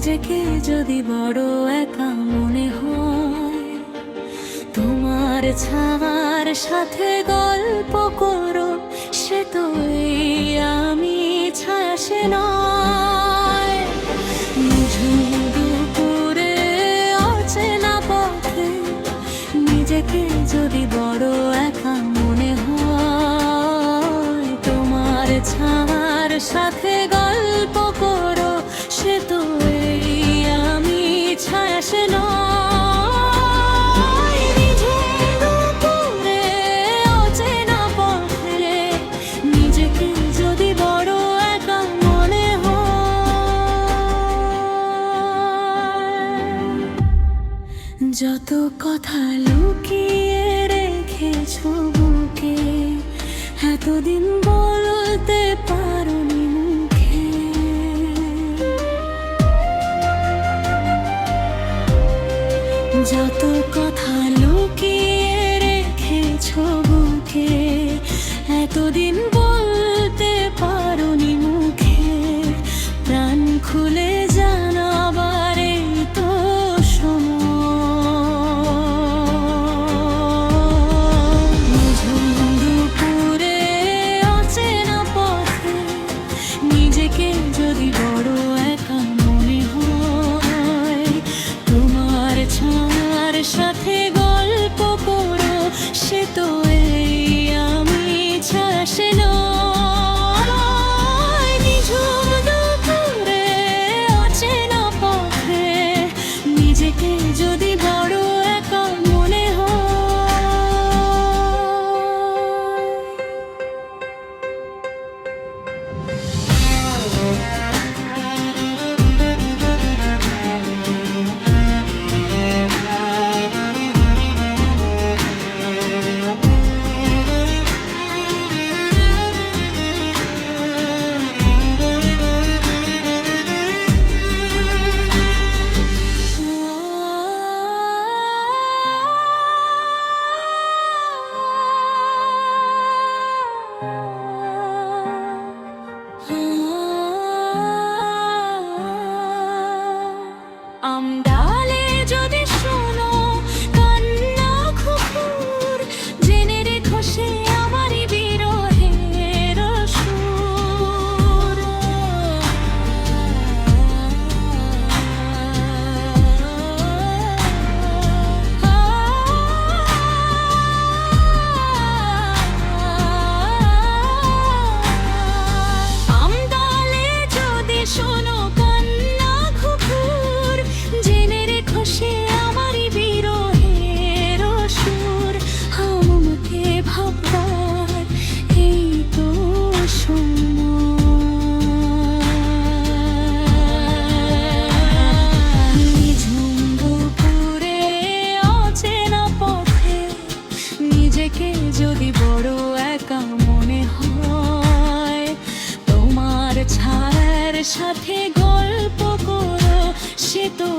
নিজেকে যদি বড় একা মনে হয়, তোমার ছায়ার সাথে গল্প করো, সে তো এই আমি ছায়া, সে নয়। নিঝুম দুপুরে অচেনা পথে নিজেকে যদি বড় একা মনে হয়, তোমার ছায়ার সাথে গল্প করো, সে তো এই আমি ছায়া, সে নয়। নিঝুম দুপুরে অচেনা পথে নিজেকে যদি বড় একা মনে হয়, যত কথা লুকিয়ে রেখেছো বুকে, এতদিন বলতে পারোনি মুখে, যত কথা লুকিয়ে রেখেছো বুকে, এতদিন বলতে পারোনি মুখে, প্রাণ খুলে জানাবার এই তো সময়। নিঝুম দুপুরে অচেনা পথে নিজেকে যদি বড় একা মনে হয়, তোমার ছায়ার সাথে গল্প করো, সে তো এই আমি ছায়া, সে নয়। নিঝুম দুপুরে অচেনা পথে নিজেকে যদি বড় একা মনে হয়। আমডালে যদি শোনো কান্না খুকুর, জেনে রেখো সে আমারই বিরহের সুর। আমডালে যদি শোনো কান্না খুকুর, জেনে রেখো সে আমারই বিরহের সুর। আমাকে ভাববার এই তো সময়। নিঝুম দুপুরে অচেনা পথে নিজেকে যদি বড় একা মনে হয়, তোমার ছায়ার সাথে গল্প করো, সে তো